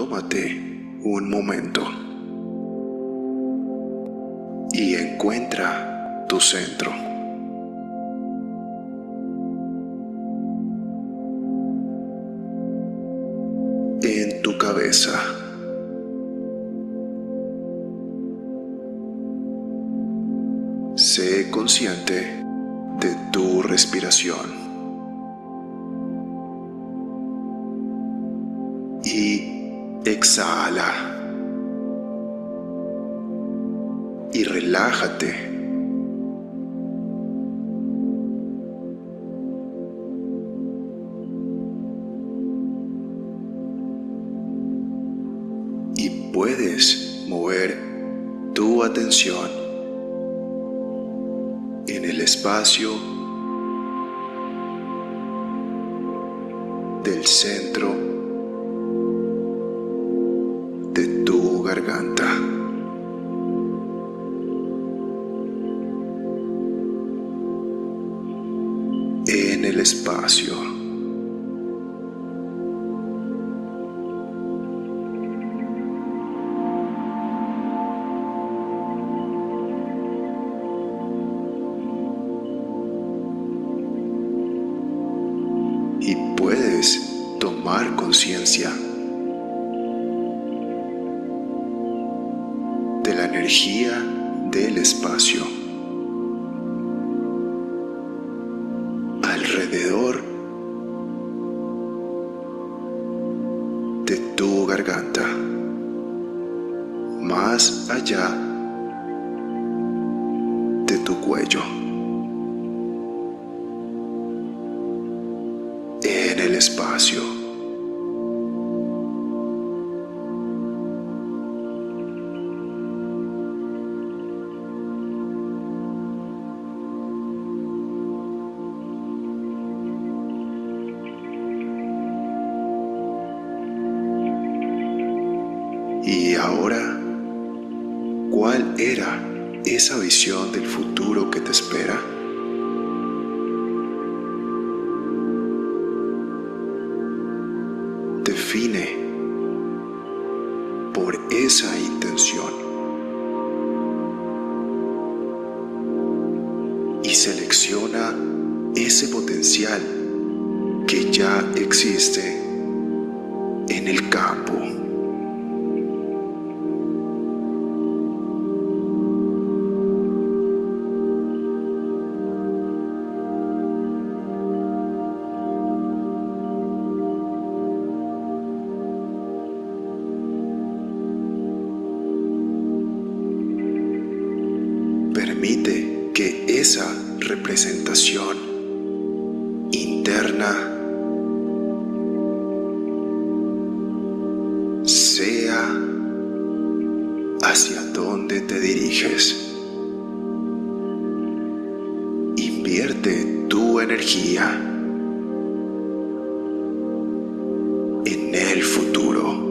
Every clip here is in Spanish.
tómate un momento y encuentra tu centro. En tu cabeza. Sé consciente de tu respiración. Y exhala. Y relájate. Y puedes mover tu atención en el espacio del centro de tu garganta. En el espacio. Y puedes tomar conciencia de la energía del espacio alrededor de tu garganta, más allá de tu cuello, en el espacio. Y ahora, ¿cuál era esa visión del futuro que te espera? Define por esa intención y selecciona ese potencial que ya existe en el campo. Permite que esa representación interna sea hacia donde te diriges. Invierte tu energía en el futuro.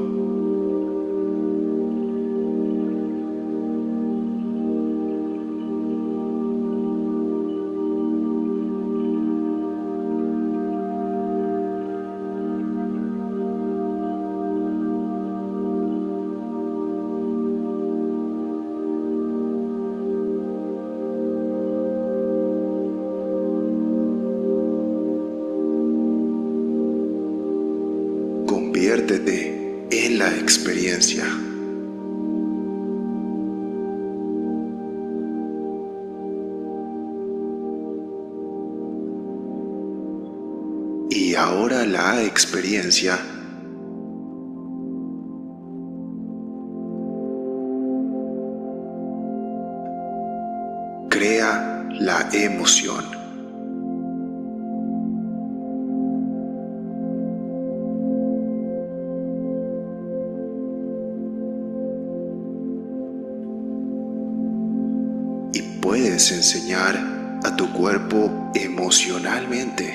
Conviértete en la experiencia. Y ahora la experiencia crea la emoción. Y puedes enseñar a tu cuerpo emocionalmente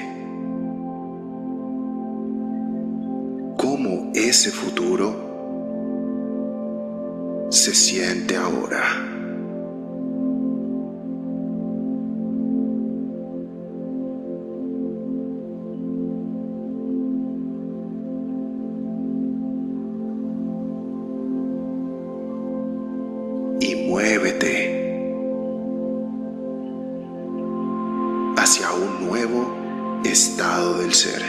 cómo ese futuro se siente ahora. el ser.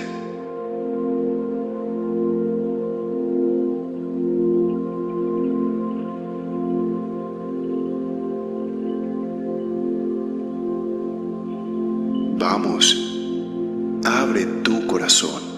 Vamos, abre tu corazón.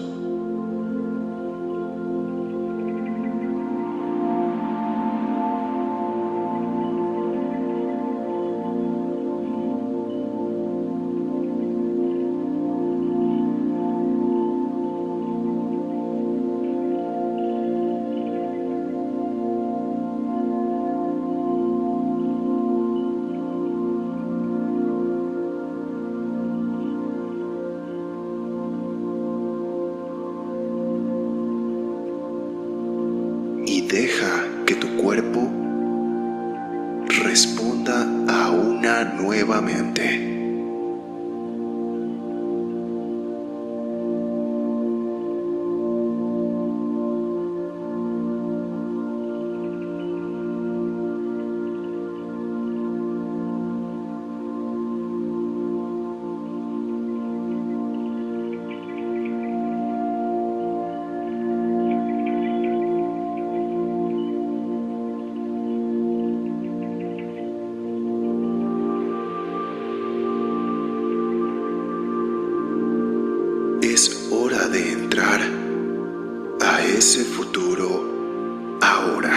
Y deja que tu cuerpo responda a una nueva mente. Es hora de entrar a ese futuro ahora.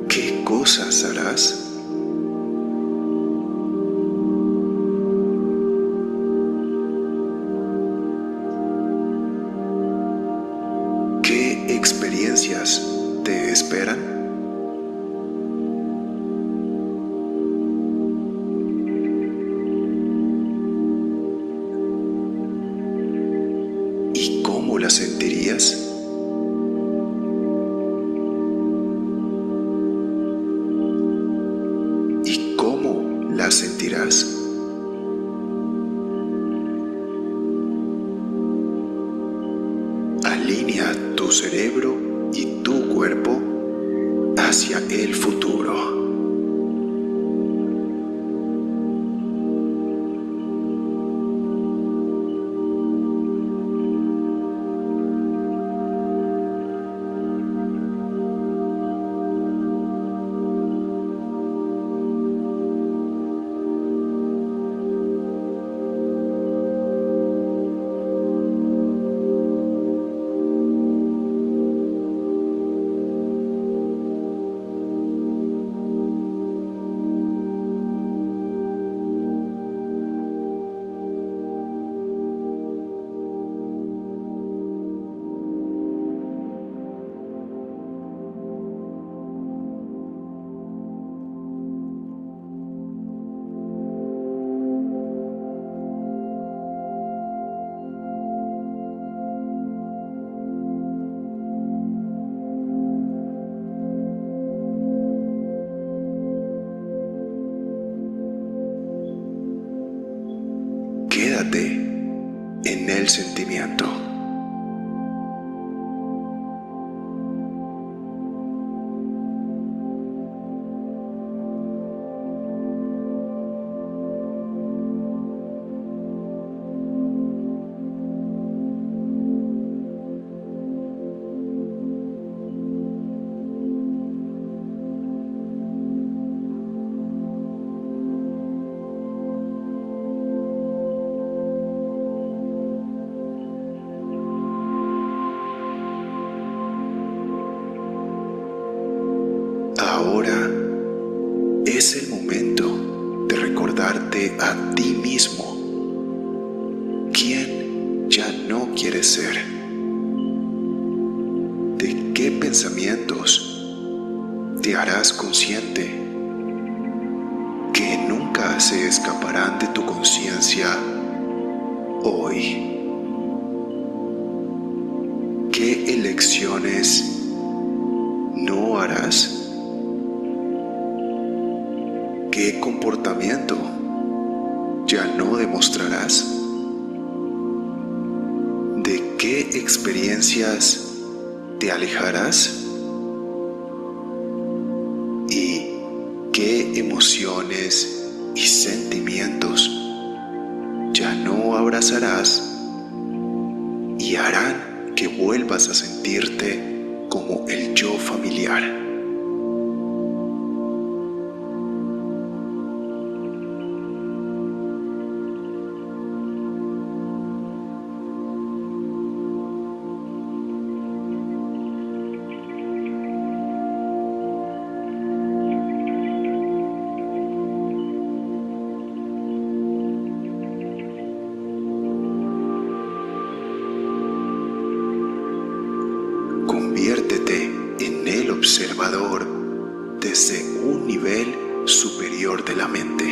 ¿Qué cosas harás? ¿Qué experiencias te esperan? ¿Y cómo las sentirías? ¿Y cómo las sentirás? Alinea tu cerebro y tu cuerpo hacia el futuro. Quédate en el sentimiento. Ahora es el momento de recordarte a ti mismo quién ya no quieres ser, de qué pensamientos te harás consciente que nunca se escaparán de tu conciencia hoy. ¿Qué elecciones no harás? ¿Qué comportamiento ya no demostrarás? ¿De qué experiencias te alejarás? ¿Y qué emociones y sentimientos ya no abrazarás y harán que vuelvas a sentirte como el yo familiar? Conviértete en el observador desde un nivel superior de la mente.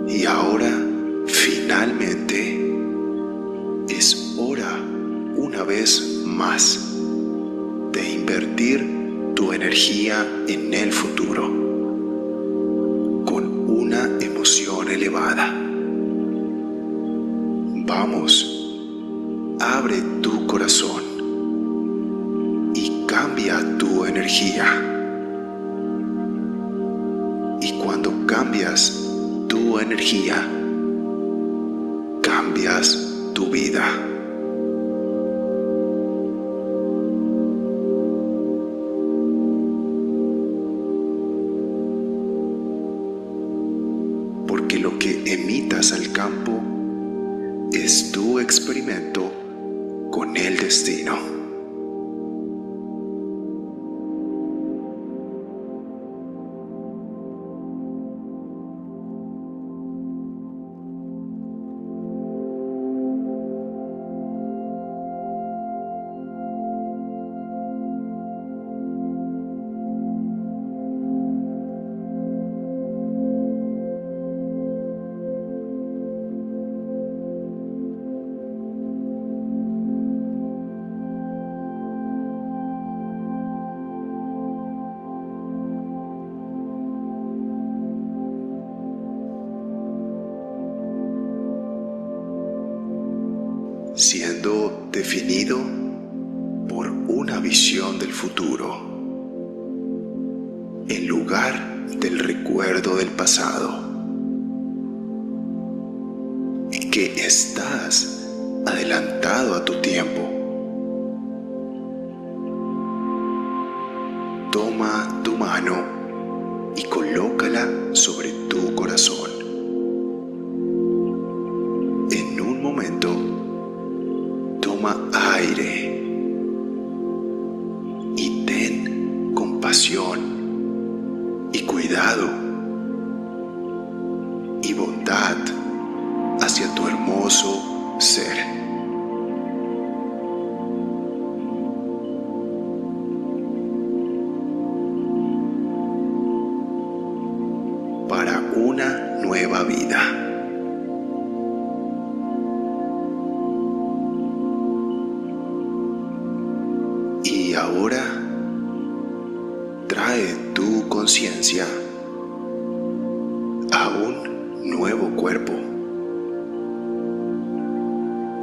Y ahora, finalmente, es hora, una vez más, de invertir tu energía en el futuro, con una emoción elevada. Vamos, abre tu corazón y cambia tu energía. Y cuando cambias tu energía, cambias tu vida. Porque lo que emitas al campo es tu experimento con el destino. Siendo definido por una visión del futuro, en lugar del recuerdo del pasado, y que estás adelantado a tu tiempo. Toma tu mano y colócala sobre tu corazón. En un momento, toma aire y ten compasión y cuidado y bondad hacia tu hermoso ser. Para una nueva vida. Y ahora trae tu conciencia a un nuevo cuerpo,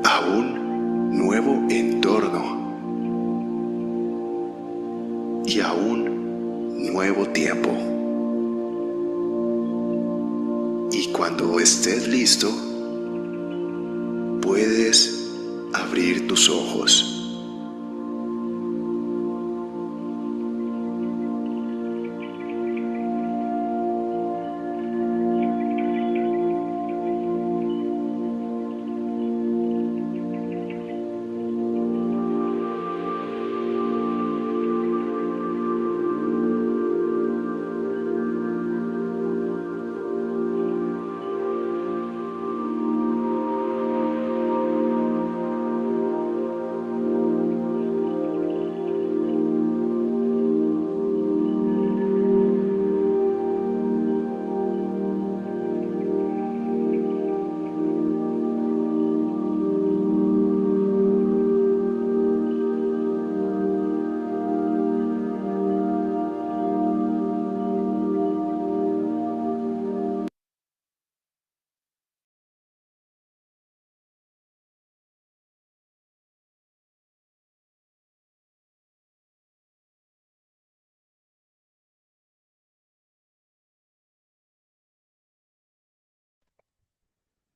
a un nuevo entorno y a un nuevo tiempo. Y cuando estés listo, puedes abrir tus ojos.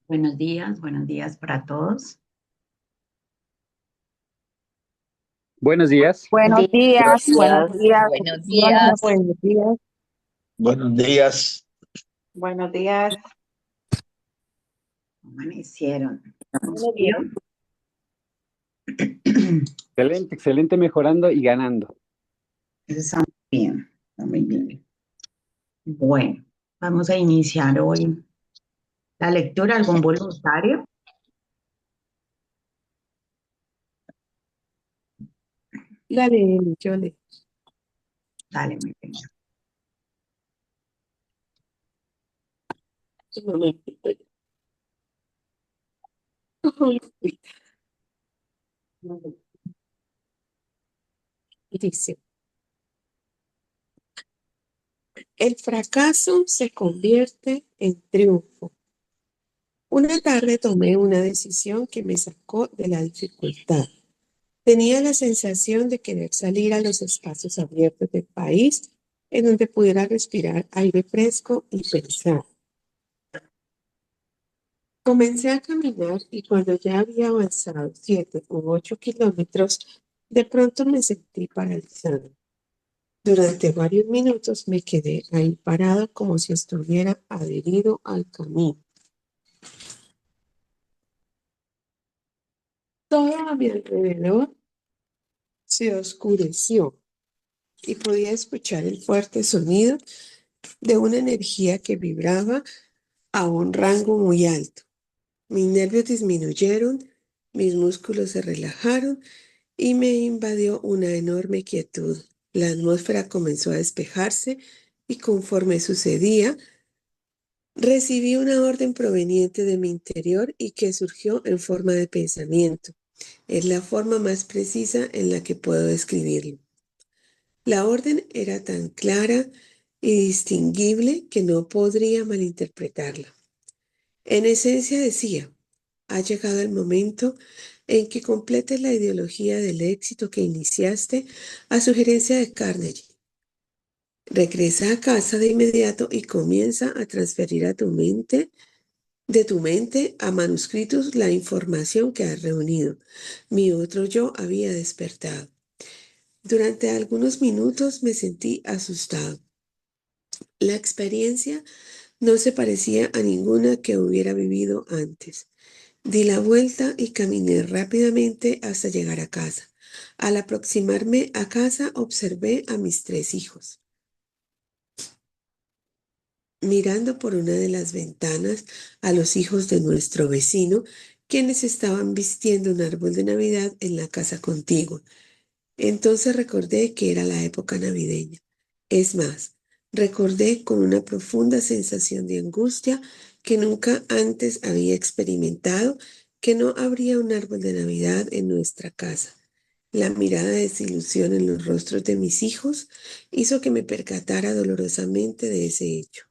Buenos días para todos. Buenos días. Buenos Buenos días, buenos días, días, buenos bendiciones, días. buenos días. Buenos días. Buenos días. ¿Cómo amanecieron? ¿Con Buenos días. frío? Excelente, excelente, mejorando y ganando. Eso está muy bien, está muy bien. Bueno, vamos a iniciar hoy la lectura. ¿Algún voluntario? Dale, yo le. Dale, mi reina. Un momentito. Uy, y dice, el fracaso se convierte en triunfo. Una tarde tomé una decisión que me sacó de la dificultad. Tenía la sensación de querer salir a los espacios abiertos del país en donde pudiera respirar aire fresco y pensar. Comencé a caminar y cuando ya había avanzado 7 u 8 kilómetros, de pronto me sentí paralizado. Durante varios minutos me quedé ahí parado como si estuviera adherido al camino. Todo a mi alrededor se oscureció y podía escuchar el fuerte sonido de una energía que vibraba a un rango muy alto. Mis nervios disminuyeron, mis músculos se relajaron y me invadió una enorme quietud. La atmósfera comenzó a despejarse y conforme sucedía, recibí una orden proveniente de mi interior y que surgió en forma de pensamiento. Es la forma más precisa en la que puedo describirlo. La orden era tan clara y distinguible que no podría malinterpretarla. En esencia decía, ha llegado el momento en que completes la ideología del éxito que iniciaste a sugerencia de Carnegie. Regresa a casa de inmediato y comienza a transferir de tu mente a manuscritos la información que has reunido. Mi otro yo había despertado. Durante algunos minutos me sentí asustado. La experiencia no se parecía a ninguna que hubiera vivido antes. Di la vuelta y caminé rápidamente hasta llegar a casa. Al aproximarme a casa observé a mis 3 hijos. Mirando por una de las ventanas a los hijos de nuestro vecino, quienes estaban vistiendo un árbol de Navidad en la casa contigua. Entonces recordé que era la época navideña. Es más, recordé con una profunda sensación de angustia que nunca antes había experimentado que no habría un árbol de Navidad en nuestra casa. La mirada de desilusión en los rostros de mis hijos hizo que me percatara dolorosamente de ese hecho.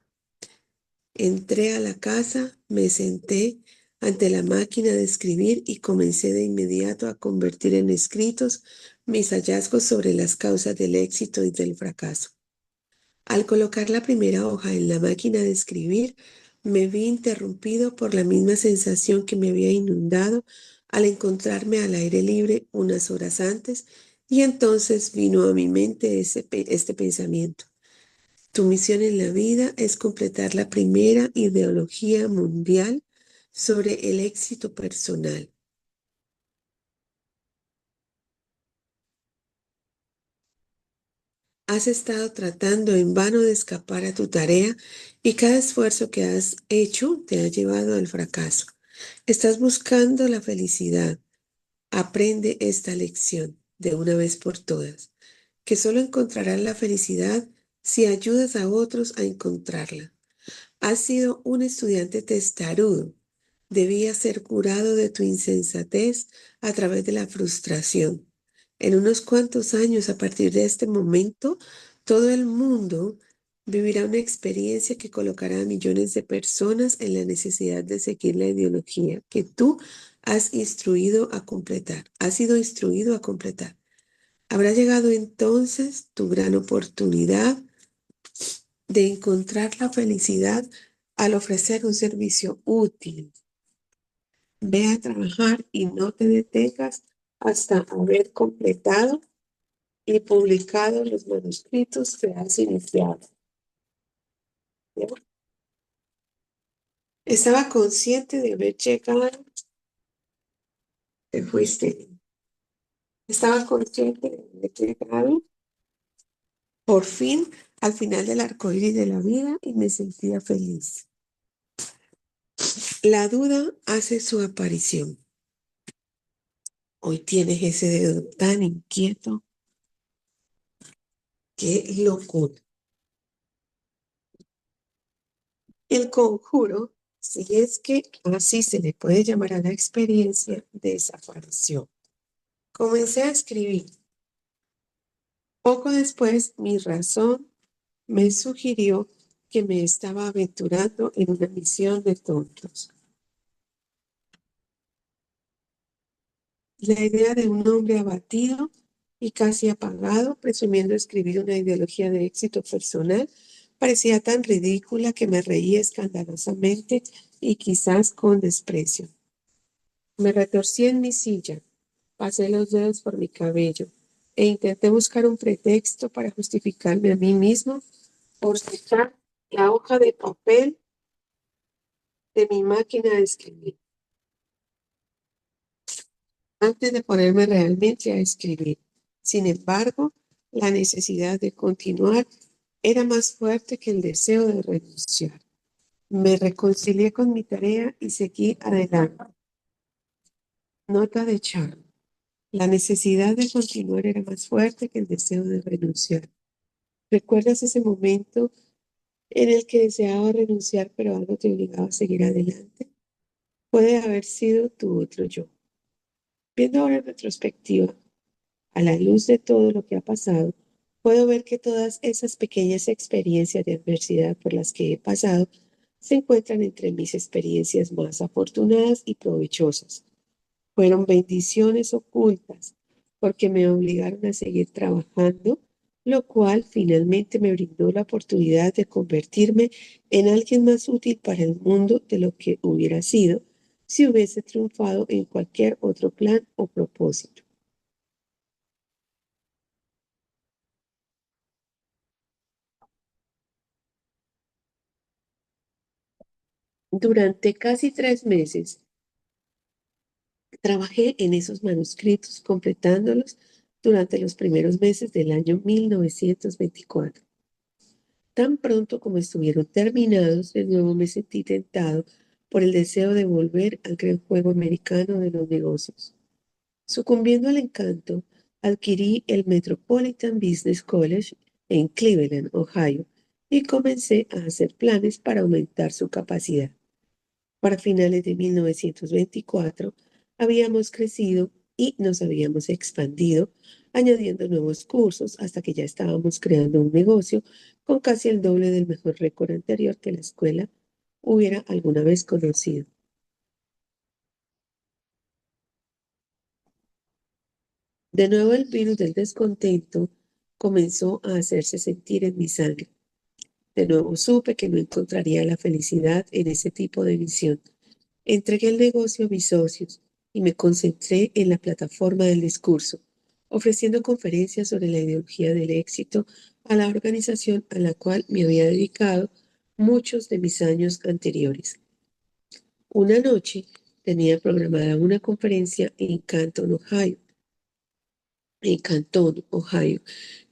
Entré a la casa, me senté ante la máquina de escribir y comencé de inmediato a convertir en escritos mis hallazgos sobre las causas del éxito y del fracaso. Al colocar la primera hoja en la máquina de escribir, me vi interrumpido por la misma sensación que me había inundado al encontrarme al aire libre unas horas antes, y entonces vino a mi mente este pensamiento. Tu misión en la vida es completar la primera ideología mundial sobre el éxito personal. Has estado tratando en vano de escapar a tu tarea y cada esfuerzo que has hecho te ha llevado al fracaso. Estás buscando la felicidad. Aprende esta lección de una vez por todas, que solo encontrarás la felicidad si ayudas a otros a encontrarla. Has sido un estudiante testarudo. Debías ser curado de tu insensatez a través de la frustración. En unos cuantos años, a partir de este momento, todo el mundo vivirá una experiencia que colocará a millones de personas en la necesidad de seguir la ideología que tú has instruido a completar, has sido instruido a completar. Habrá llegado entonces tu gran oportunidad de encontrar la felicidad al ofrecer un servicio útil. Ve a trabajar y no te detengas hasta haber completado y publicado los manuscritos que has iniciado. ¿Ya? Estaba consciente de haber llegado, te fuiste. Estaba consciente de haber llegado por fin al final del arco iris de la vida y me sentía feliz. La duda hace su aparición. Hoy tienes ese dedo tan inquieto. ¡Qué locura! El conjuro, si es que así se le puede llamar a la experiencia, desapareció. Comencé a escribir. Poco después, mi razón me sugirió que me estaba aventurando en una misión de tontos. La idea de un hombre abatido y casi apagado, presumiendo escribir una ideología de éxito personal, parecía tan ridícula que me reía escandalosamente y quizás con desprecio. Me retorcí en mi silla, pasé los dedos por mi cabello e intenté buscar un pretexto para justificarme a mí mismo por sacar la hoja de papel de mi máquina de escribir, antes de ponerme realmente a escribir. Sin embargo, la necesidad de continuar era más fuerte que el deseo de renunciar. Me reconcilié con mi tarea y seguí adelante. Nota de Charles. La necesidad de continuar era más fuerte que el deseo de renunciar. ¿Recuerdas ese momento en el que deseaba renunciar, pero algo te obligaba a seguir adelante? Puede haber sido tu otro yo. Viendo ahora en retrospectiva, a la luz de todo lo que ha pasado, puedo ver que todas esas pequeñas experiencias de adversidad por las que he pasado se encuentran entre mis experiencias más afortunadas y provechosas. Fueron bendiciones ocultas porque me obligaron a seguir trabajando, lo cual finalmente me brindó la oportunidad de convertirme en alguien más útil para el mundo de lo que hubiera sido si hubiese triunfado en cualquier otro plan o propósito. Durante casi 3 meses trabajé en esos manuscritos, completándolos durante los primeros meses del año 1924. Tan pronto como estuvieron terminados, de nuevo me sentí tentado por el deseo de volver al gran juego americano de los negocios. Sucumbiendo al encanto, adquirí el Metropolitan Business College en Cleveland, Ohio, y comencé a hacer planes para aumentar su capacidad. Para finales de 1924, habíamos crecido y nos habíamos expandido, añadiendo nuevos cursos hasta que ya estábamos creando un negocio con casi el doble del mejor récord anterior que la escuela hubiera alguna vez conocido. De nuevo el virus del descontento comenzó a hacerse sentir en mi sangre. De nuevo supe que no encontraría la felicidad en ese tipo de visión. Entregué el negocio a mis socios y me concentré en la plataforma del discurso, ofreciendo conferencias sobre la ideología del éxito a la organización a la cual me había dedicado muchos de mis años anteriores. Una noche tenía programada una conferencia en Canton, Ohio.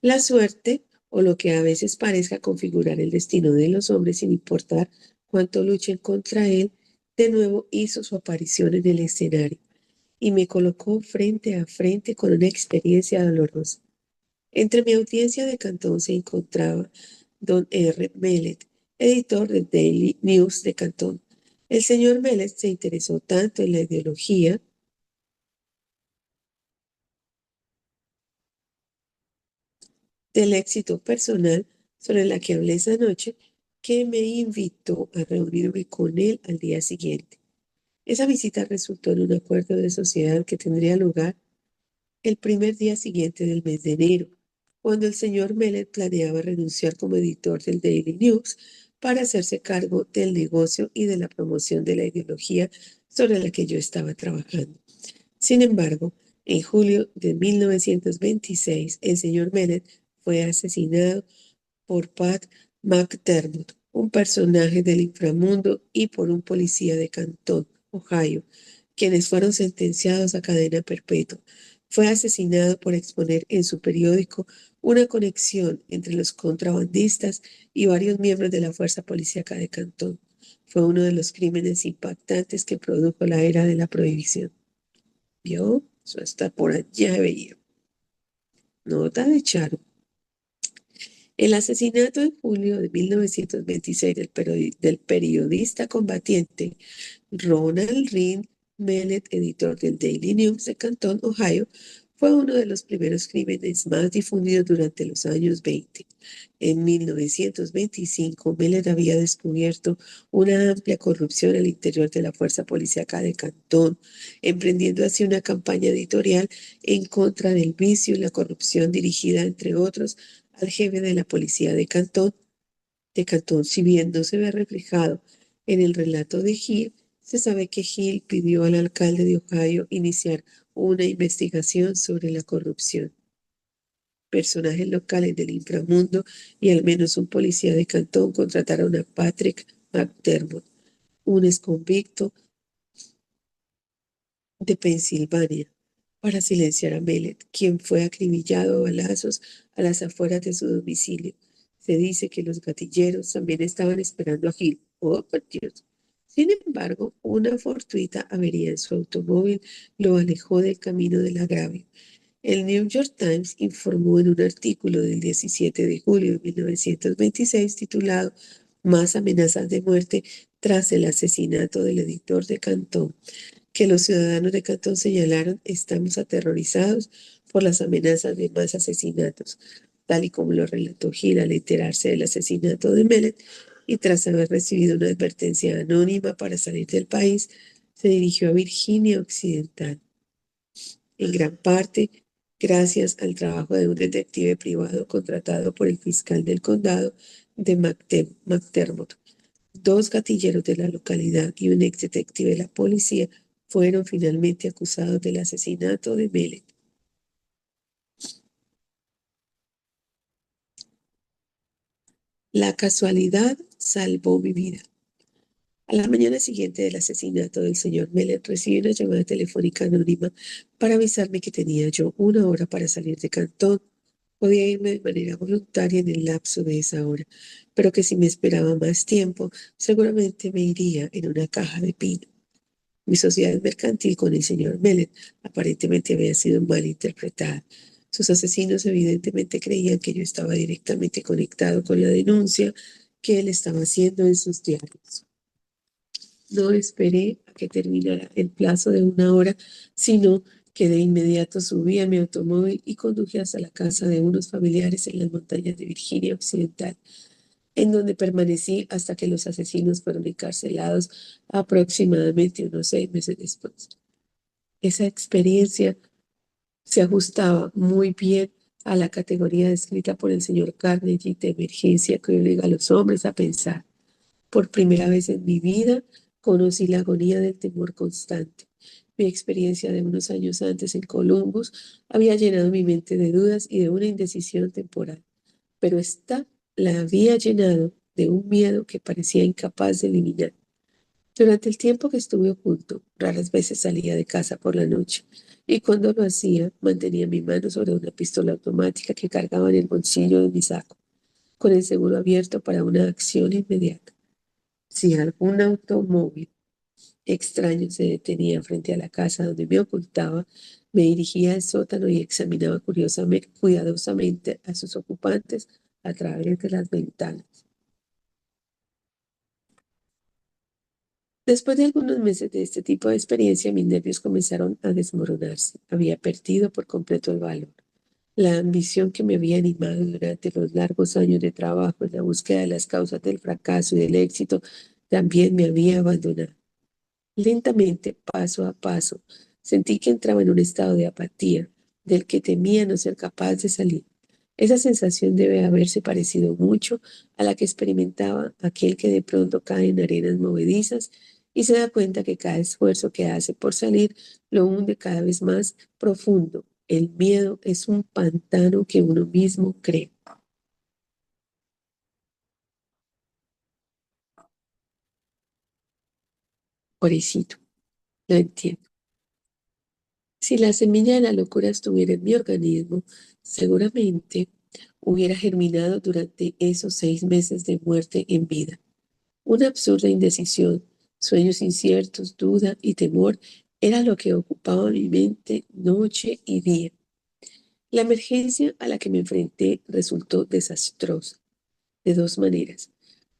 La suerte, o lo que a veces parezca configurar el destino de los hombres sin importar cuánto luchen contra él, de nuevo hizo su aparición en el escenario y me colocó frente a frente con una experiencia dolorosa. Entre mi audiencia de Cantón se encontraba don R. Mellett, editor del Daily News de Cantón. El señor Mellett se interesó tanto en la ideología del éxito personal sobre la que hablé esa noche, que me invitó a reunirme con él al día siguiente. Esa visita resultó en un acuerdo de sociedad que tendría lugar el primer día siguiente del mes de enero, cuando el señor Mellett planeaba renunciar como editor del Daily News para hacerse cargo del negocio y de la promoción de la ideología sobre la que yo estaba trabajando. Sin embargo, en julio de 1926, el señor Mellett fue asesinado por Pat McDermott, un personaje del inframundo, y por un policía de Canton, Ohio, quienes fueron sentenciados a cadena perpetua. Fue asesinado por exponer en su periódico una conexión entre los contrabandistas y varios miembros de la fuerza policíaca de Cantón. Fue uno de los crímenes impactantes que produjo la era de la prohibición. ¿Vio? Eso está por allá veía. Nota de Charo. El asesinato en julio de 1926 del periodista combatiente Ronald Reed Mellett, editor del Daily News de Canton, Ohio, fue uno de los primeros crímenes más difundidos durante los años 20. En 1925, Mellett había descubierto una amplia corrupción al interior de la fuerza policíaca de Cantón, emprendiendo así una campaña editorial en contra del vicio y la corrupción dirigida, entre otros, al jefe de la policía de Cantón. Si bien no se ve reflejado en el relato de Hill, se sabe que Hill pidió al alcalde de Ohio iniciar una investigación sobre la corrupción. Personajes locales del inframundo y al menos un policía de Cantón contrataron a Patrick McDermott, un exconvicto de Pensilvania, para silenciar a Mellett, quien fue acribillado a balazos a las afueras de su domicilio. Se dice que los gatilleros también estaban esperando a Hill. Oh, por Dios. Sin embargo, una fortuita avería en su automóvil lo alejó del camino del agravio. El New York Times informó en un artículo del 17 de julio de 1926 titulado Más amenazas de muerte tras el asesinato del editor de Cantón, que los ciudadanos de Cantón señalaron: estamos aterrorizados por las amenazas de más asesinatos, tal y como lo relató Hill al enterarse del asesinato de Mellett, y tras haber recibido una advertencia anónima para salir del país, se dirigió a Virginia Occidental. En gran parte, gracias al trabajo de un detective privado contratado por el fiscal del condado de McDermott, dos gatilleros de la localidad y un ex detective de la policía fueron finalmente acusados del asesinato de Mellett. La casualidad salvó mi vida. A la mañana siguiente del asesinato del señor Mellett, recibí una llamada telefónica anónima para avisarme que tenía yo 1 hora para salir de Cantón. Podía irme de manera voluntaria en el lapso de esa hora, pero que si me esperaba más tiempo, seguramente me iría en una caja de pino. Mi sociedad mercantil con el señor Mellett aparentemente había sido mal interpretada. Sus asesinos evidentemente creían que yo estaba directamente conectado con la denuncia que él estaba haciendo en sus diarios. No esperé a que terminara el plazo de 1 hora, sino que de inmediato subí a mi automóvil y conduje hasta la casa de unos familiares en las montañas de Virginia Occidental, en donde permanecí hasta que los asesinos fueron encarcelados aproximadamente unos 6 meses después. Esa experiencia se ajustaba muy bien a la categoría descrita por el señor Carnegie de emergencia que obliga a los hombres a pensar. Por primera vez en mi vida conocí la agonía del temor constante. Mi experiencia de unos años antes en Columbus había llenado mi mente de dudas y de una indecisión temporal, pero esta la había llenado de un miedo que parecía incapaz de eliminar. Durante el tiempo que estuve oculto, raras veces salía de casa por la noche, y cuando lo hacía, mantenía mi mano sobre una pistola automática que cargaba en el bolsillo de mi saco, con el seguro abierto para una acción inmediata. Si algún automóvil extraño se detenía frente a la casa donde me ocultaba, me dirigía al sótano y examinaba cuidadosamente a sus ocupantes a través de las ventanas. Después de algunos meses de este tipo de experiencia, mis nervios comenzaron a desmoronarse. Había perdido por completo el valor. La ambición que me había animado durante los largos años de trabajo en la búsqueda de las causas del fracaso y del éxito también me había abandonado. Lentamente, paso a paso, sentí que entraba en un estado de apatía, del que temía no ser capaz de salir. Esa sensación debe haberse parecido mucho a la que experimentaba aquel que de pronto cae en arenas movedizas y se da cuenta que cada esfuerzo que hace por salir lo hunde cada vez más profundo. El miedo es un pantano que uno mismo crea. Pobrecito, lo entiendo. Si la semilla de la locura estuviera en mi organismo, seguramente hubiera germinado durante esos 6 meses de muerte en vida. Una absurda indecisión, sueños inciertos, duda y temor era lo que ocupaba mi mente noche y día. La emergencia a la que me enfrenté resultó desastrosa, de dos maneras.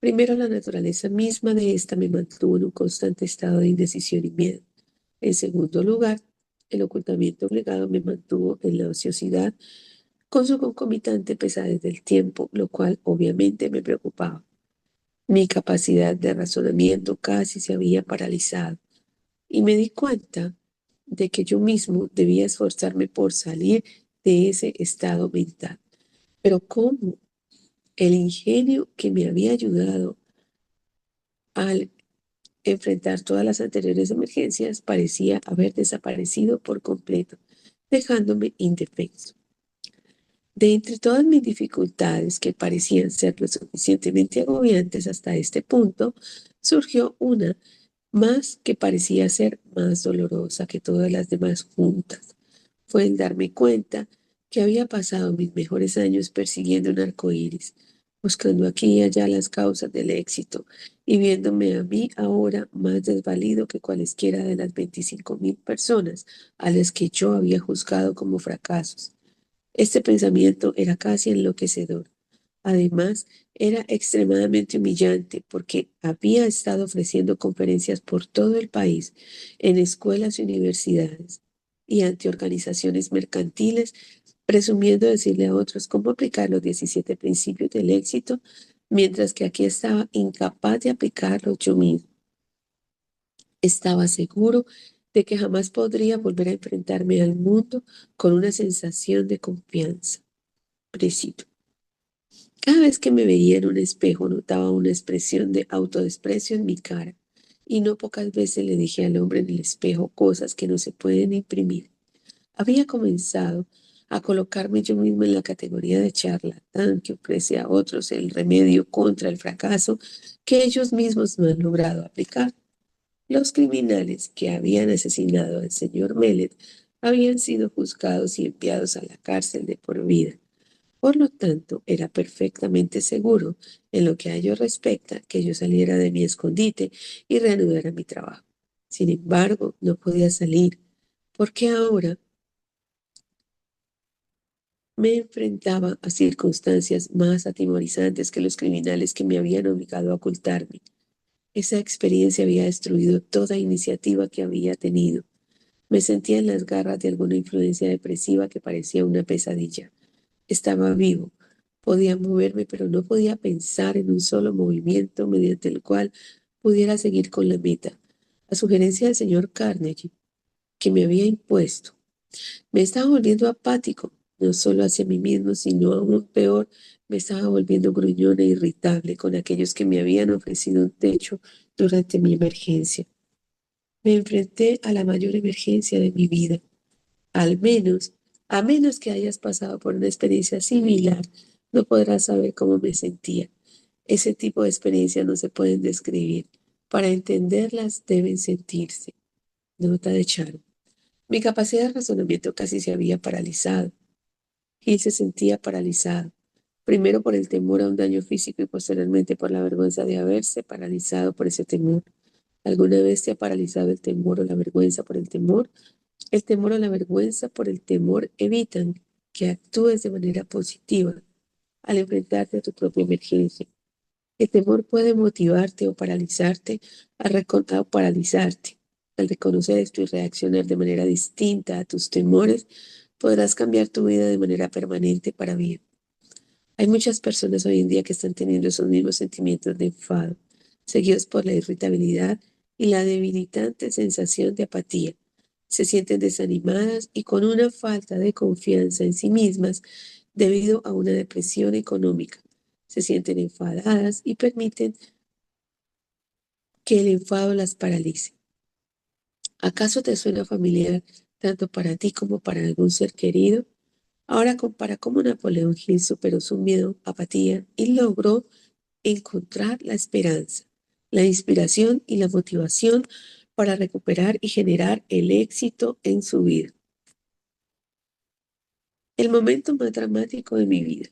Primero, la naturaleza misma de esta me mantuvo en un constante estado de indecisión y miedo. En segundo lugar, el ocultamiento obligado me mantuvo en la ociosidad con su concomitante pesadez del tiempo, lo cual obviamente me preocupaba. Mi capacidad de razonamiento casi se había paralizado y me di cuenta de que yo mismo debía esforzarme por salir de ese estado mental. Pero ¿cómo? El ingenio que me había ayudado al enfrentar todas las anteriores emergencias parecía haber desaparecido por completo, dejándome indefenso. De entre todas mis dificultades, que parecían ser lo suficientemente agobiantes hasta este punto, surgió una más que parecía ser más dolorosa que todas las demás juntas. Fue el darme cuenta que había pasado mis mejores años persiguiendo un arco iris, buscando aquí y allá las causas del éxito y viéndome a mí ahora más desvalido que cualesquiera de las 25.000 personas a las que yo había juzgado como fracasos. Este pensamiento era casi enloquecedor. Además, era extremadamente humillante porque había estado ofreciendo conferencias por todo el país, en escuelas y universidades, y ante organizaciones mercantiles, presumiendo decirle a otros cómo aplicar los 17 principios del éxito, mientras que aquí estaba incapaz de aplicarlos yo mismo. Estaba seguro de que jamás podría volver a enfrentarme al mundo con una sensación de confianza. Preciso. Cada vez que me veía en un espejo notaba una expresión de autodesprecio en mi cara, y no pocas veces le dije al hombre en el espejo cosas que no se pueden imprimir. Había comenzado a colocarme yo mismo en la categoría de charlatán que ofrece a otros el remedio contra el fracaso que ellos mismos no han logrado aplicar. Los criminales que habían asesinado al señor Mellet habían sido juzgados y enviados a la cárcel de por vida. Por lo tanto, era perfectamente seguro, en lo que a ello respecta, que yo saliera de mi escondite y reanudara mi trabajo. Sin embargo, no podía salir, porque ahora me enfrentaba a circunstancias más atemorizantes que los criminales que me habían obligado a ocultarme. Esa experiencia había destruido toda iniciativa que había tenido. Me sentía en las garras de alguna influencia depresiva que parecía una pesadilla. Estaba vivo, podía moverme, pero no podía pensar en un solo movimiento mediante el cual pudiera seguir con la meta. A sugerencia del señor Carnegie, que me había impuesto, me estaba volviendo apático, no solo hacia mí mismo, sino aún peor, me estaba volviendo gruñona e irritable con aquellos que me habían ofrecido un techo durante mi emergencia. Me enfrenté a la mayor emergencia de mi vida. Al menos, a menos que hayas pasado por una experiencia similar, no podrás saber cómo me sentía. Ese tipo de experiencias no se pueden describir. Para entenderlas deben sentirse. Nota de Charo. Mi capacidad de razonamiento casi se había paralizado. Gil se sentía paralizado, primero por el temor a un daño físico y posteriormente por la vergüenza de haberse paralizado por ese temor. ¿Alguna vez te ha paralizado el temor o la vergüenza por el temor? El temor o la vergüenza por el temor evitan que actúes de manera positiva al enfrentarte a tu propia emergencia. El temor puede motivarte o paralizarte a paralizarte. Al reconocer esto y reaccionar de manera distinta a tus temores, podrás cambiar tu vida de manera permanente para bien. Hay muchas personas hoy en día que están teniendo esos mismos sentimientos de enfado, seguidos por la irritabilidad y la debilitante sensación de apatía. Se sienten desanimadas y con una falta de confianza en sí mismas debido a una depresión económica. Se sienten enfadadas y permiten que el enfado las paralice. ¿Acaso te suena familiar tanto para ti como para algún ser querido? Ahora compara cómo Napoleón Hill superó su miedo, apatía y logró encontrar la esperanza, la inspiración y la motivación para recuperar y generar el éxito en su vida. El momento más dramático de mi vida.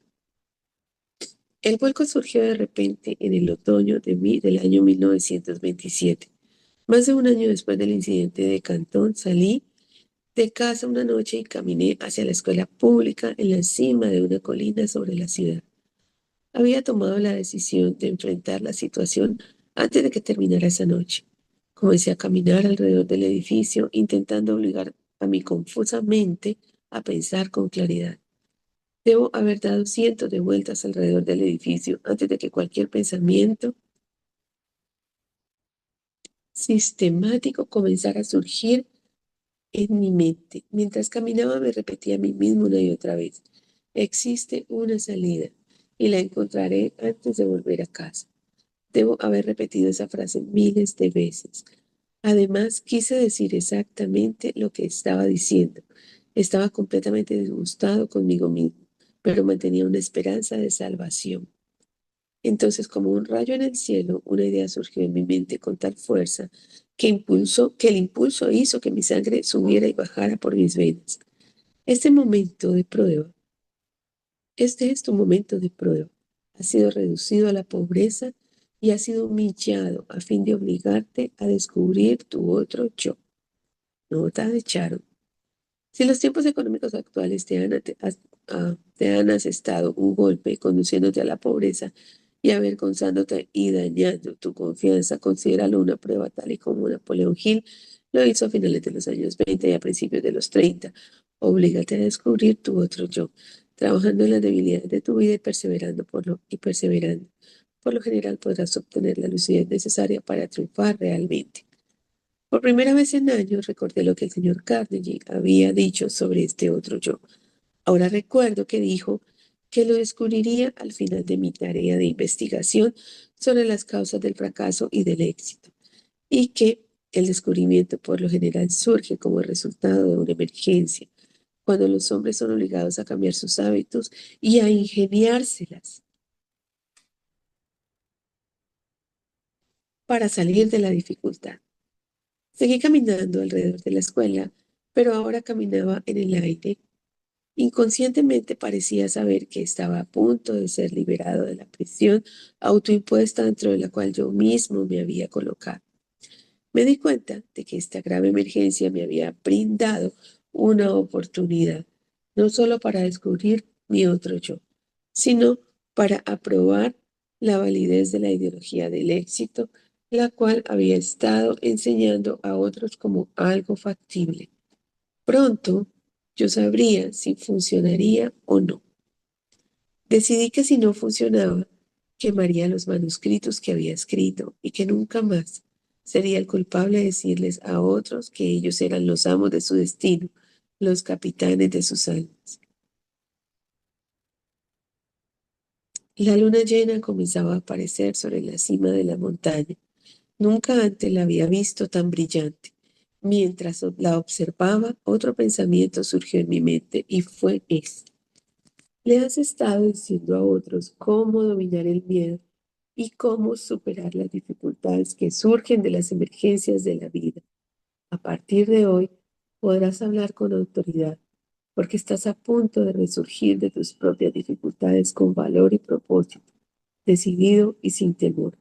El vuelco surgió de repente en el otoño del año 1927. Más de un año después del incidente de Cantón, salí de casa una noche y caminé hacia la escuela pública en la cima de una colina sobre la ciudad. Había tomado la decisión de enfrentar la situación antes de que terminara esa noche. Comencé a caminar alrededor del edificio, intentando obligar a mi confusa mente a pensar con claridad. Debo haber dado cientos de vueltas alrededor del edificio antes de que cualquier pensamiento sistemático comenzara a surgir en mi mente. Mientras caminaba me repetía a mí mismo una y otra vez: existe una salida y la encontraré antes de volver a casa. Debo haber repetido esa frase miles de veces. Además, quise decir exactamente lo que estaba diciendo. Estaba completamente disgustado conmigo mismo, pero mantenía una esperanza de salvación. Entonces, como un rayo en el cielo, una idea surgió en mi mente con tal fuerza que el impulso hizo que mi sangre subiera y bajara por mis venas. Este momento de prueba, este es tu momento de prueba. Has sido reducido a la pobreza y has sido humillado a fin de obligarte a descubrir tu otro yo. Nota de Charo. Si los tiempos económicos actuales te han asestado un golpe conduciéndote a la pobreza y avergonzándote y dañando tu confianza, considéralo una prueba tal y como Napoleón Hill lo hizo a finales de los años 20 y a principios de los 30. Oblígate a descubrir tu otro yo, trabajando en las debilidades de tu vida y perseverando. Por lo general podrás obtener la lucidez necesaria para triunfar realmente. Por primera vez en años recordé lo que el señor Carnegie había dicho sobre este otro yo. Ahora recuerdo que dijo que lo descubriría al final de mi tarea de investigación sobre las causas del fracaso y del éxito, y que el descubrimiento por lo general surge como el resultado de una emergencia, cuando los hombres son obligados a cambiar sus hábitos y a ingeniárselas para salir de la dificultad. Seguí caminando alrededor de la escuela, pero ahora caminaba en el aire. Inconscientemente parecía saber que estaba a punto de ser liberado de la prisión autoimpuesta dentro de la cual yo mismo me había colocado. Me di cuenta de que esta grave emergencia me había brindado una oportunidad, no solo para descubrir mi otro yo, sino para aprobar la validez de la ideología del éxito, la cual había estado enseñando a otros como algo factible. Pronto yo sabría si funcionaría o no. Decidí que si no funcionaba, quemaría los manuscritos que había escrito y que nunca más sería el culpable de decirles a otros que ellos eran los amos de su destino, los capitanes de sus almas. La luna llena comenzaba a aparecer sobre la cima de la montaña. Nunca antes la había visto tan brillante. Mientras la observaba, otro pensamiento surgió en mi mente y fue este: le has estado diciendo a otros cómo dominar el miedo y cómo superar las dificultades que surgen de las emergencias de la vida. A partir de hoy podrás hablar con autoridad, porque estás a punto de resurgir de tus propias dificultades con valor y propósito, decidido y sin temor.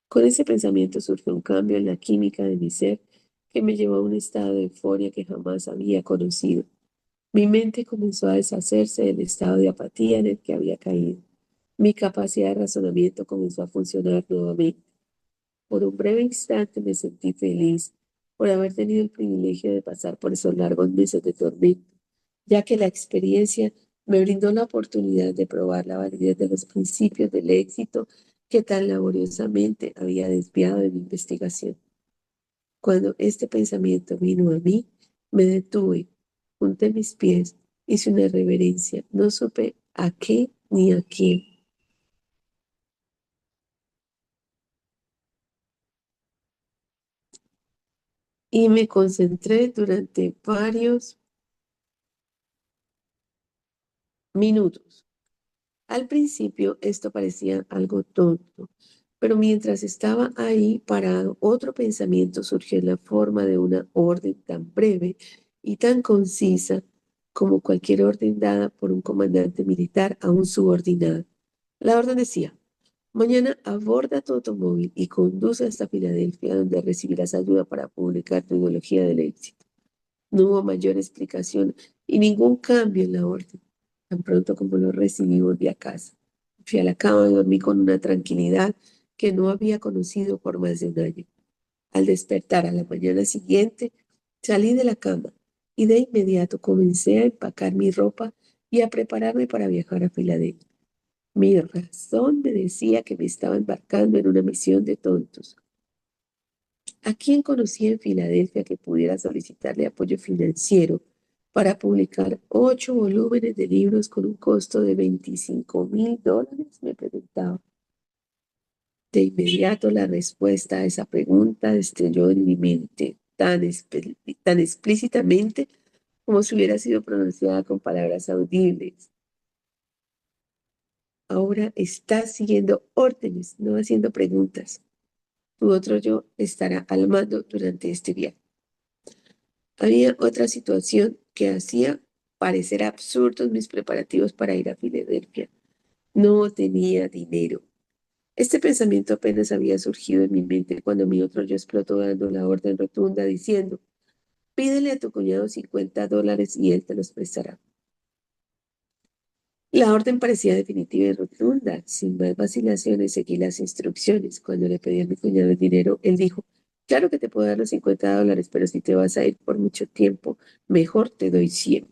Con ese pensamiento surgió un cambio en la química de mi ser que me llevó a un estado de euforia que jamás había conocido. Mi mente comenzó a deshacerse del estado de apatía en el que había caído. Mi capacidad de razonamiento comenzó a funcionar nuevamente. Por un breve instante me sentí feliz por haber tenido el privilegio de pasar por esos largos meses de tormento, ya que la experiencia me brindó la oportunidad de probar la validez de los principios del éxito que tan laboriosamente había desviado de mi investigación. Cuando este pensamiento vino a mí, me detuve, junté mis pies, hice una reverencia, no supe a qué, ni a quién, y me concentré durante varios minutos. Al principio esto parecía algo tonto, pero mientras estaba ahí parado, otro pensamiento surgió en la forma de una orden tan breve y tan concisa como cualquier orden dada por un comandante militar a un subordinado. La orden decía: mañana aborda tu automóvil y conduce hasta Filadelfia, donde recibirás ayuda para publicar tu ideología del éxito. No hubo mayor explicación y ningún cambio en la orden. Tan pronto como lo recibí, volví a casa. Fui a la cama y dormí con una tranquilidad que no había conocido por más de un año. Al despertar a la mañana siguiente, salí de la cama y de inmediato comencé a empacar mi ropa y a prepararme para viajar a Filadelfia. Mi razón me decía que me estaba embarcando en una misión de tontos. ¿A quién conocí en Filadelfia que pudiera solicitarle apoyo financiero para publicar 8 volúmenes de libros con un costo de $25,000? Me preguntaba. De inmediato la respuesta a esa pregunta destelló en mi mente tan explícitamente como si hubiera sido pronunciada con palabras audibles. Ahora estás siguiendo órdenes, no haciendo preguntas. Tu otro yo estará al mando durante este viaje. Había otra situación que hacía parecer absurdos mis preparativos para ir a Filadelfia. No tenía dinero. Este pensamiento apenas había surgido en mi mente cuando mi otro yo explotó dando la orden rotunda diciendo: pídele a tu cuñado $50 y él te los prestará. La orden parecía definitiva y rotunda. Sin más vacilaciones, seguí las instrucciones. Cuando le pedí a mi cuñado el dinero, él dijo: claro que te puedo dar los $50, pero si te vas a ir por mucho tiempo, mejor te doy 100.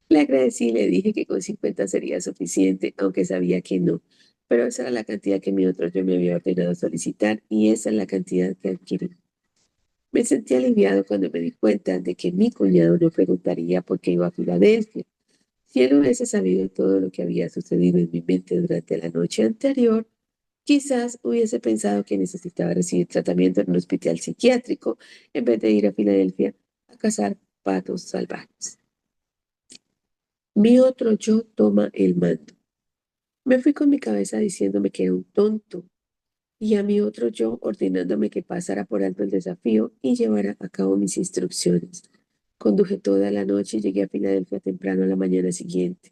Le agradecí y le dije que con 50 sería suficiente, aunque sabía que no. Pero esa era la cantidad que mi otro yo me había ordenado solicitar y esa es la cantidad que adquirí. Me sentí aliviado cuando me di cuenta de que mi cuñado no preguntaría por qué iba a Filadelfia. Si él hubiese sabido todo lo que había sucedido en mi mente durante la noche anterior, quizás hubiese pensado que necesitaba recibir tratamiento en un hospital psiquiátrico en vez de ir a Filadelfia a cazar patos salvajes. Mi otro yo toma el mando. Me fui con mi cabeza diciéndome que era un tonto y a mi otro yo ordenándome que pasara por alto el desafío y llevara a cabo mis instrucciones. Conduje toda la noche y llegué a Filadelfia temprano a la mañana siguiente.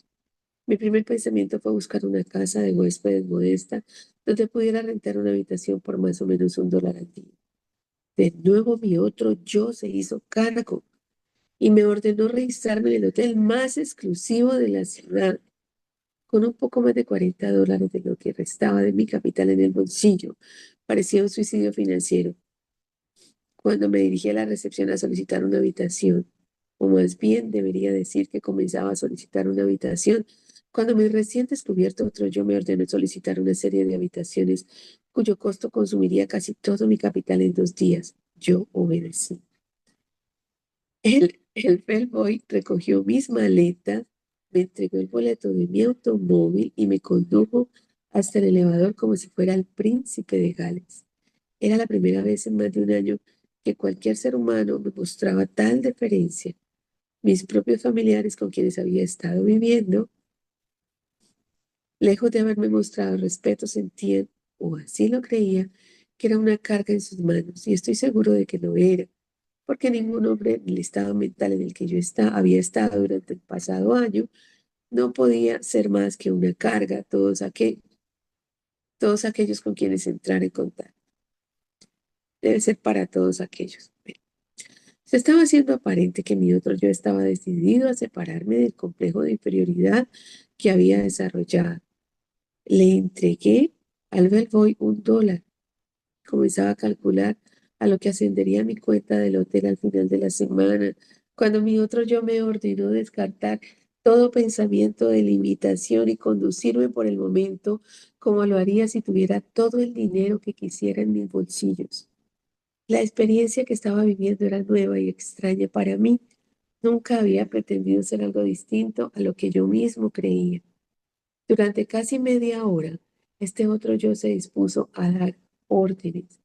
Mi primer pensamiento fue buscar una casa de huéspedes modesta donde pudiera rentar una habitación por más o menos $1 al día. De nuevo mi otro yo se hizo cargo y me ordenó registrarme en el hotel más exclusivo de la ciudad, con un poco más de $40 de lo que restaba de mi capital en el bolsillo. Parecía un suicidio financiero. Cuando me dirigí a la recepción a solicitar una habitación, o más bien debería decir que comenzaba a solicitar una habitación, cuando mi recién descubierto otro yo me ordenó solicitar una serie de habitaciones cuyo costo consumiría casi todo mi capital en 2 días. Yo obedecí. El bellboy recogió mis maletas, me entregó el boleto de mi automóvil y me condujo hasta el elevador como si fuera el príncipe de Gales. Era la primera vez en más de un año que cualquier ser humano me mostraba tal deferencia. Mis propios familiares con quienes había estado viviendo, lejos de haberme mostrado respeto, sentían, o así lo creía, que era una carga en sus manos, y estoy seguro de que lo era, porque ningún hombre en el estado mental en el que yo había estado durante el pasado año no podía ser más que una carga a todos aquellos con quienes entrar en contacto. Debe ser para todos aquellos. Se estaba haciendo aparente que mi otro yo estaba decidido a separarme del complejo de inferioridad que había desarrollado. Le entregué al bellboy $1. Comenzaba a calcular a lo que ascendería mi cuenta del hotel al final de la semana, cuando mi otro yo me ordenó descartar todo pensamiento de limitación y conducirme por el momento como lo haría si tuviera todo el dinero que quisiera en mis bolsillos. La experiencia que estaba viviendo era nueva y extraña para mí. Nunca había pretendido ser algo distinto a lo que yo mismo creía. Durante casi media hora, este otro yo se dispuso a dar órdenes.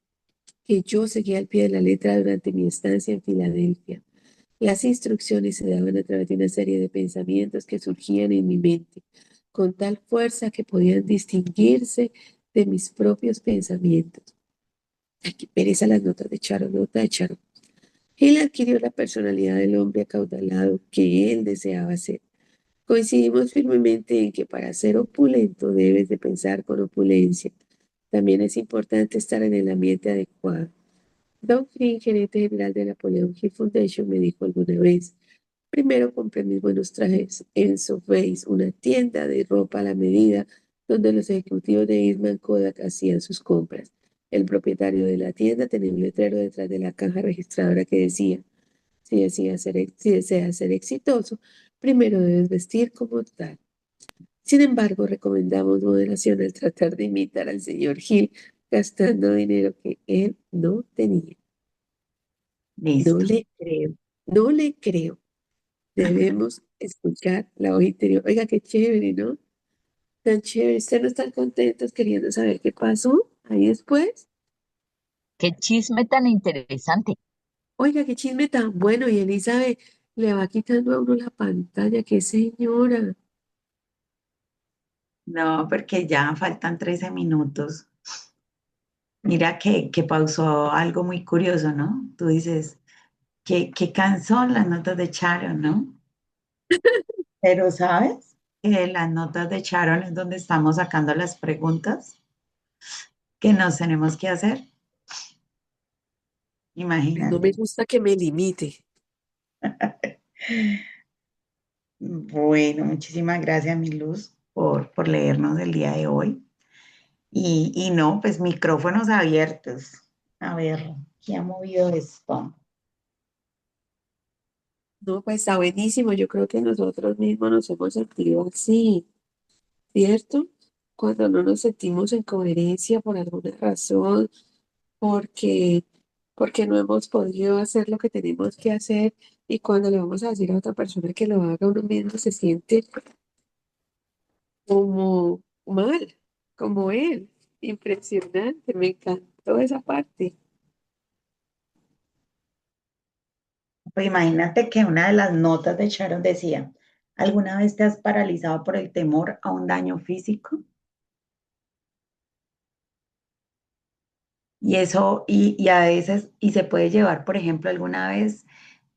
que yo seguí al pie de la letra durante mi estancia en Filadelfia. Las instrucciones se daban a través de una serie de pensamientos que surgían en mi mente, con tal fuerza que podían distinguirse de mis propios pensamientos. Aquí pereza las notas de Charo, nota de Charo. Él adquirió la personalidad del hombre acaudalado que él deseaba ser. Coincidimos firmemente en que para ser opulento debes de pensar con opulencia. También es importante estar en el ambiente adecuado. Don Green, gerente general de Napoleon Hill Foundation, me dijo alguna vez: primero compré mis buenos trajes en Sotheby's, una tienda de ropa a la medida donde los ejecutivos de Eastman Kodak hacían sus compras. El propietario de la tienda tenía un letrero detrás de la caja registradora que decía: si deseas ser exitoso, primero debes vestir como tal. Sin embargo, recomendamos moderación al tratar de imitar al señor Hill, gastando dinero que él no tenía. No Listo. le creo, no le creo. Debemos escuchar la voz interior. Oiga, qué chévere, ¿no? Tan chévere. ¿Ustedes no están contentos queriendo saber qué pasó ahí después? Qué chisme tan interesante. Oiga, qué chisme tan bueno. Y Elizabeth le va quitando a uno la pantalla. ¡Qué señora! No, porque ya faltan 13 minutos. Mira que pausó algo muy curioso, ¿no? Tú dices, qué cansón las notas de Sharon, ¿no? Pero ¿sabes? Que las notas de Sharon es donde estamos sacando las preguntas que nos tenemos que hacer. No me Imagínate. gusta que me limite. Bueno, muchísimas gracias, mi Luz, por leernos el día de hoy. Y no, pues micrófonos abiertos. A ver, ¿qué ha movido esto? No, pues está buenísimo. Yo creo que nosotros mismos nos hemos sentido así, ¿cierto? Cuando no nos sentimos en coherencia por alguna razón, porque, porque no hemos podido hacer lo que tenemos que hacer, y cuando le vamos a decir a otra persona que lo haga, uno mismo se siente como mal, como él. Impresionante, me encantó esa parte. Pues imagínate que una de las notas de Sharon decía, ¿alguna vez te has paralizado por el temor a un daño físico? Y eso, y a veces, y se puede llevar, por ejemplo, ¿alguna vez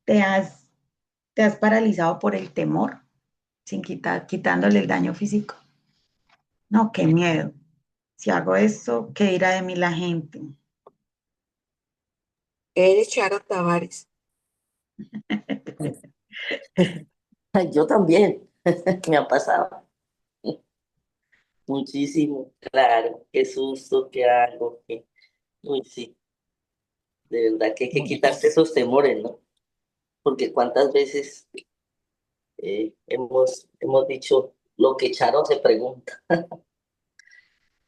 te has, te has paralizado por el temor sin quitándole el daño físico? No, qué miedo. Si hago esto, ¿qué dirá de mí la gente? Eres Charo Tavares. Yo también, me ha pasado muchísimo, claro, qué susto, qué algo, uy, sí, de verdad que hay que quitarse esos temores, ¿no? Porque cuántas veces hemos dicho lo que Charo se pregunta,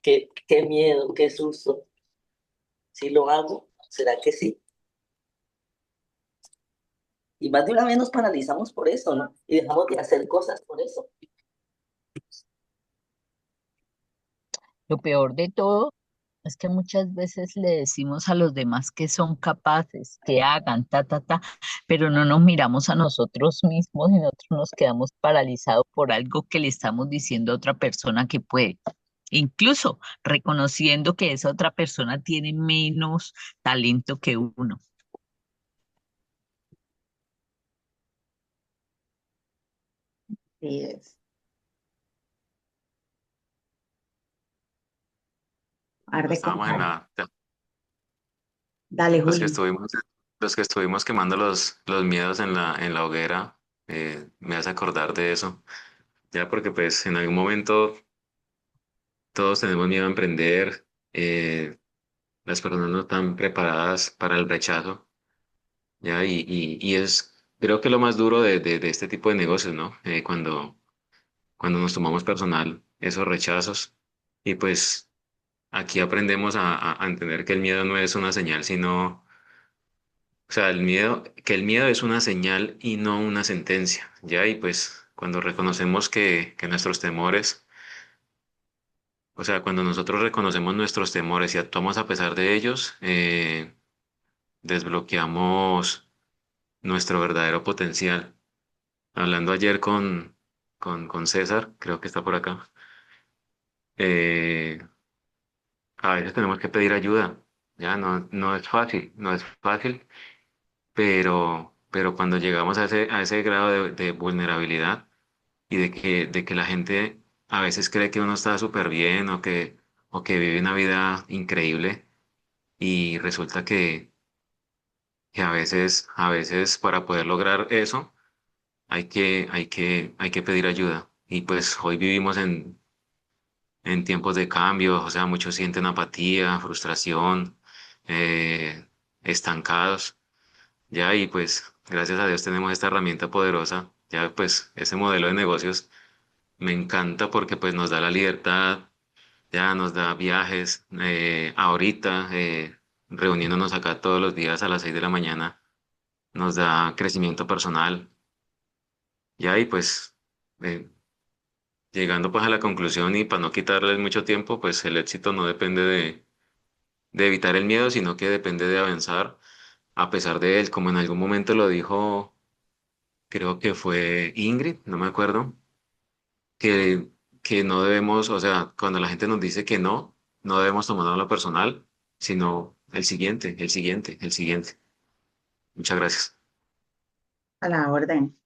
qué miedo, qué susto, si lo hago, ¿será que sí? Y más de una vez nos paralizamos por eso, ¿no? Y dejamos de hacer cosas por eso. Lo peor de todo es que muchas veces le decimos a los demás que son capaces, que hagan, pero no nos miramos a nosotros mismos y nosotros nos quedamos paralizados por algo que le estamos diciendo a otra persona que puede. Incluso reconociendo que esa otra persona tiene menos talento que uno. Sí es. Arde con Estábamos en calma. la, Dale, los que Juli. estuvimos, los que estuvimos quemando los miedos en la hoguera, me hace acordar de eso, ya porque pues en algún momento todos tenemos miedo a emprender, las personas no están preparadas para el rechazo, ya, y es, creo que lo más duro de este tipo de negocios, ¿no? Cuando nos tomamos personal esos rechazos, y pues aquí aprendemos a entender que el miedo no es una señal, sino... O sea, que el miedo es una señal y no una sentencia, ¿ya? Y pues cuando reconocemos que nuestros temores O sea, cuando nosotros reconocemos nuestros temores y actuamos a pesar de ellos, desbloqueamos nuestro verdadero potencial. Hablando ayer con César, creo que está por acá, eh, a veces tenemos que pedir ayuda. Ya no es fácil, no es fácil, pero cuando llegamos a ese grado de vulnerabilidad y de que la gente a veces cree que uno está súper bien o que vive una vida increíble y resulta que a veces para poder lograr eso hay que pedir ayuda. Y pues hoy vivimos en tiempos de cambio, o sea, muchos sienten apatía, frustración, eh, estancados, ya, y pues gracias a Dios tenemos esta herramienta poderosa, ya pues ese modelo de negocios me encanta porque pues nos da la libertad, ya nos da viajes, ahorita, reuniéndonos acá todos los días a las 6 de la mañana, nos da crecimiento personal, ya, y pues eh, llegando pues a la conclusión y para no quitarles mucho tiempo, pues el éxito no depende de evitar el miedo, sino que depende de avanzar a pesar de él, como en algún momento lo dijo, creo que fue Ingrid, no me acuerdo, que, que no debemos, o sea, cuando la gente nos dice que no, no debemos tomarlo a lo personal, sino el siguiente, el siguiente, el siguiente. Muchas gracias. A la orden.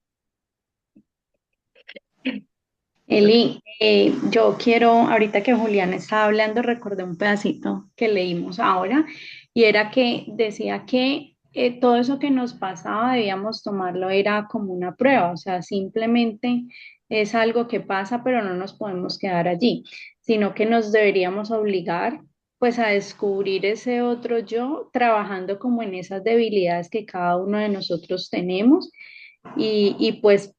Eli, yo quiero, ahorita que Julián estaba hablando, recordé un pedacito que leímos ahora y era que decía que todo eso que nos pasaba debíamos tomarlo, era como una prueba, o sea, simplemente es algo que pasa, pero no nos podemos quedar allí, sino que nos deberíamos obligar pues a descubrir ese otro yo, trabajando como en esas debilidades que cada uno de nosotros tenemos y pues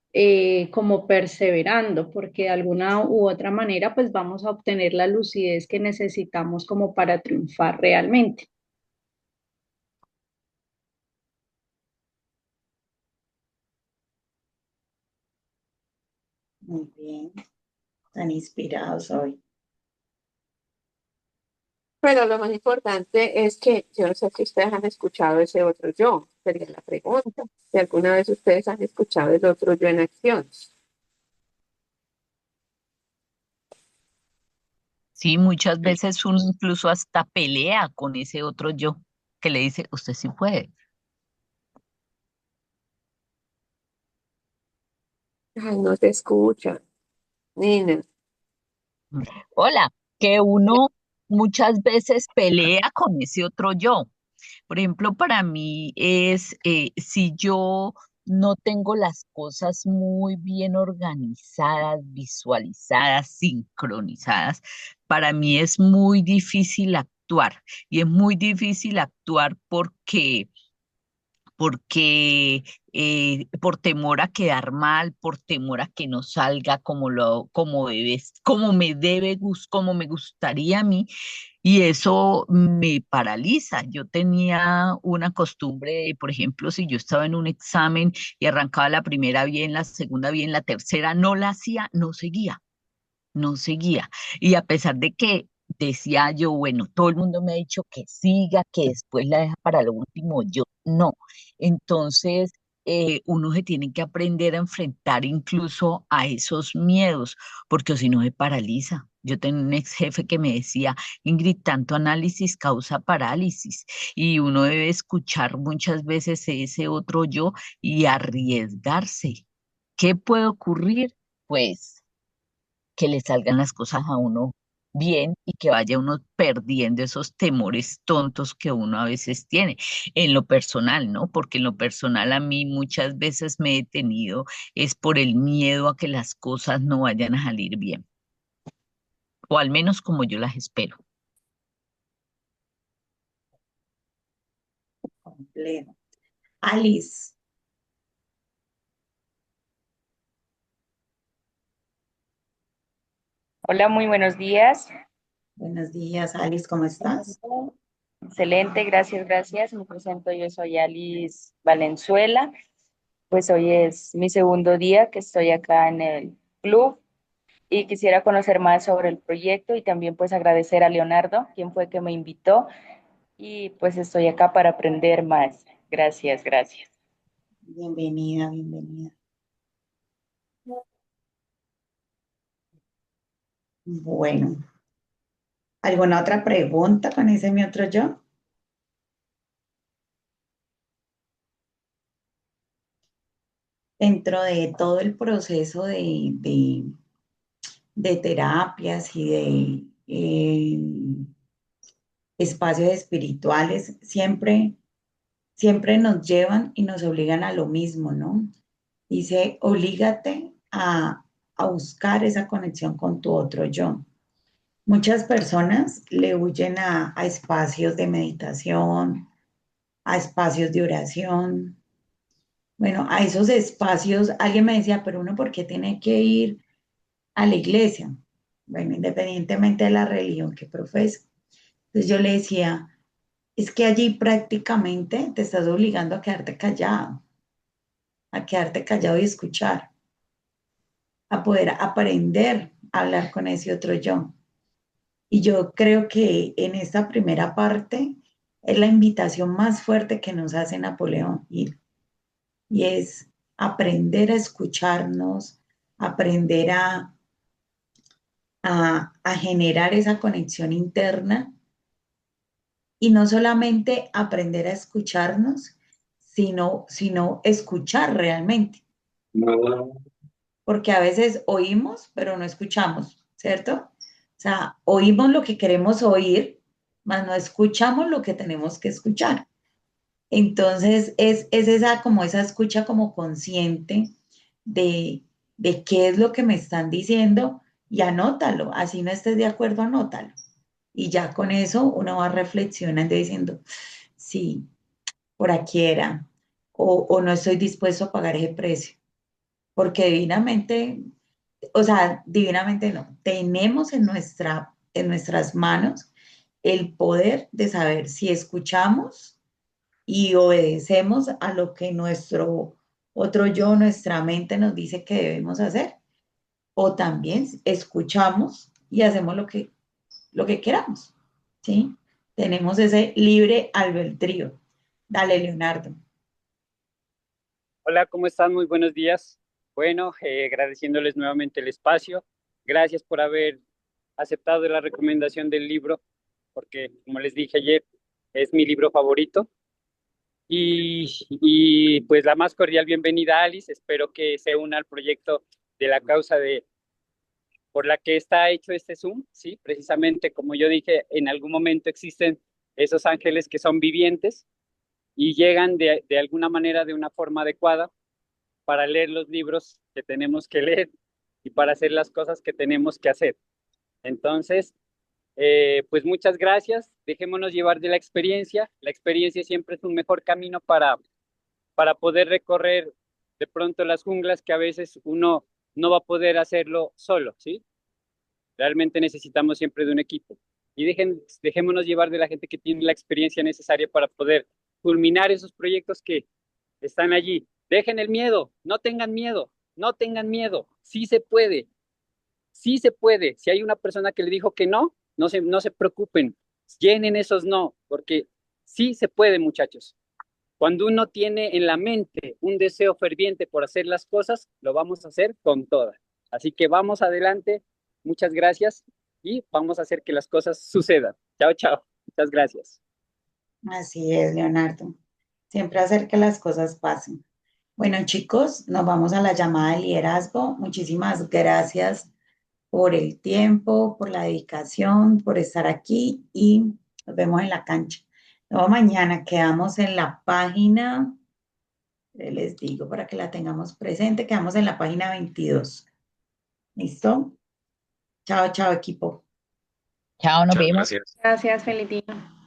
como perseverando, porque de alguna u otra manera pues vamos a obtener la lucidez que necesitamos como para triunfar realmente. Muy bien. Tan inspirados hoy. Pero lo más importante es que yo no sé si ustedes han escuchado ese otro yo, sería la pregunta. Si alguna vez ustedes han escuchado el otro yo en acción. Sí, muchas veces uno incluso hasta pelea con ese otro yo que le dice, usted sí puede. Ay, no te escucha, Nina. Hola, que uno muchas veces pelea con ese otro yo. Por ejemplo, para mí es si yo no tengo las cosas muy bien organizadas, visualizadas, sincronizadas, para mí es muy difícil actuar. Y es muy difícil actuar porque por temor a quedar mal, por temor a que no salga como me gustaría a mí, y eso me paraliza. Yo tenía una costumbre, por ejemplo, si yo estaba en un examen y arrancaba la primera bien, la segunda bien, la tercera no la hacía, no seguía. Y a pesar de que decía yo, bueno, todo el mundo me ha dicho que siga, que después la deja para lo último, yo no. Entonces, uno se tiene que aprender a enfrentar incluso a esos miedos, porque si no se paraliza. Yo tenía un ex jefe que me decía, Ingrid, tanto análisis causa parálisis y uno debe escuchar muchas veces ese otro yo y arriesgarse. ¿Qué puede ocurrir? Pues que le salgan las cosas a uno bien y que vaya uno perdiendo esos temores tontos que uno a veces tiene en lo personal, ¿no? Porque en lo personal a mí muchas veces me he detenido es por el miedo a que las cosas no vayan a salir bien, o al menos como yo las espero. Complejo. Alice, Hola, muy buenos días. buenos días, Alice, ¿cómo estás? Excelente, gracias, gracias. Me presento, yo soy Alice Valenzuela. Pues hoy es mi segundo día que estoy acá en el club y quisiera conocer más sobre el proyecto y también pues agradecer a Leonardo, quien fue que me invitó y pues estoy acá para aprender más. Gracias, gracias. Bienvenida, bienvenida. Bueno, ¿alguna otra pregunta con ese mi otro yo? Dentro de todo el proceso de terapias y de espacios espirituales, siempre nos llevan y nos obligan a lo mismo, ¿no? Dice, oblígate a buscar esa conexión con tu otro yo. Muchas personas le huyen a espacios de meditación, a espacios de oración. Bueno, a esos espacios, alguien me decía, pero uno, ¿por qué tiene que ir a la iglesia? Bueno, independientemente de la religión que profesa. Entonces yo le decía, es que allí prácticamente te estás obligando a quedarte callado y escuchar, a poder aprender a hablar con ese otro yo. Y yo creo que en esta primera parte es la invitación más fuerte que nos hace Napoleón y es aprender a escucharnos, aprender a generar esa conexión interna y no solamente aprender a escucharnos, sino escuchar realmente, porque a veces oímos, pero no escuchamos, ¿cierto? O sea, oímos lo que queremos oír, mas no escuchamos lo que tenemos que escuchar. Entonces, es esa como esa escucha como consciente de qué es lo que me están diciendo y anótalo, así no estés de acuerdo, anótalo. Y ya con eso uno va reflexionando y diciendo, sí, por aquí era, o no estoy dispuesto a pagar ese precio, porque divinamente, o sea, divinamente no, tenemos en nuestras manos el poder de saber si escuchamos y obedecemos a lo que nuestro otro yo, nuestra mente nos dice que debemos hacer, o también escuchamos y hacemos lo que queramos, ¿sí? Tenemos ese libre albedrío. Dale, Leonardo. Hola, ¿cómo están? Muy buenos días. Bueno, agradeciéndoles nuevamente el espacio. Gracias por haber aceptado la recomendación del libro, porque como les dije ayer, es mi libro favorito. Y pues la más cordial bienvenida, Alice. Espero que se una al proyecto de la causa por la que está hecho este Zoom, ¿sí? Precisamente como yo dije, en algún momento existen esos ángeles que son vivientes y llegan de alguna manera, de una forma adecuada, para leer los libros que tenemos que leer y para hacer las cosas que tenemos que hacer. Entonces, pues muchas gracias, dejémonos llevar de la experiencia siempre es un mejor camino para poder recorrer de pronto las junglas que a veces uno no va a poder hacerlo solo, ¿sí? Realmente necesitamos siempre de un equipo. Y dejémonos llevar de la gente que tiene la experiencia necesaria para poder culminar esos proyectos que están allí. Dejen el miedo, no tengan miedo, no tengan miedo. Sí se puede, sí se puede. Si hay una persona que le dijo que no, no se preocupen, llenen esos no, porque sí se puede, muchachos. Cuando uno tiene en la mente un deseo ferviente por hacer las cosas, lo vamos a hacer con todas. Así que vamos adelante. Muchas gracias y vamos a hacer que las cosas sucedan. Chao, chao. Muchas gracias. Así es, Leonardo. Siempre hacer que las cosas pasen. Bueno, chicos, nos vamos a la llamada de liderazgo. Muchísimas gracias por el tiempo, por la dedicación, por estar aquí y nos vemos en la cancha. Luego mañana quedamos en la página, les digo para que la tengamos presente, quedamos en la página 22. ¿Listo? Chao, chao, equipo. Chao, nos Muchas vemos. gracias. Gracias, feliz día.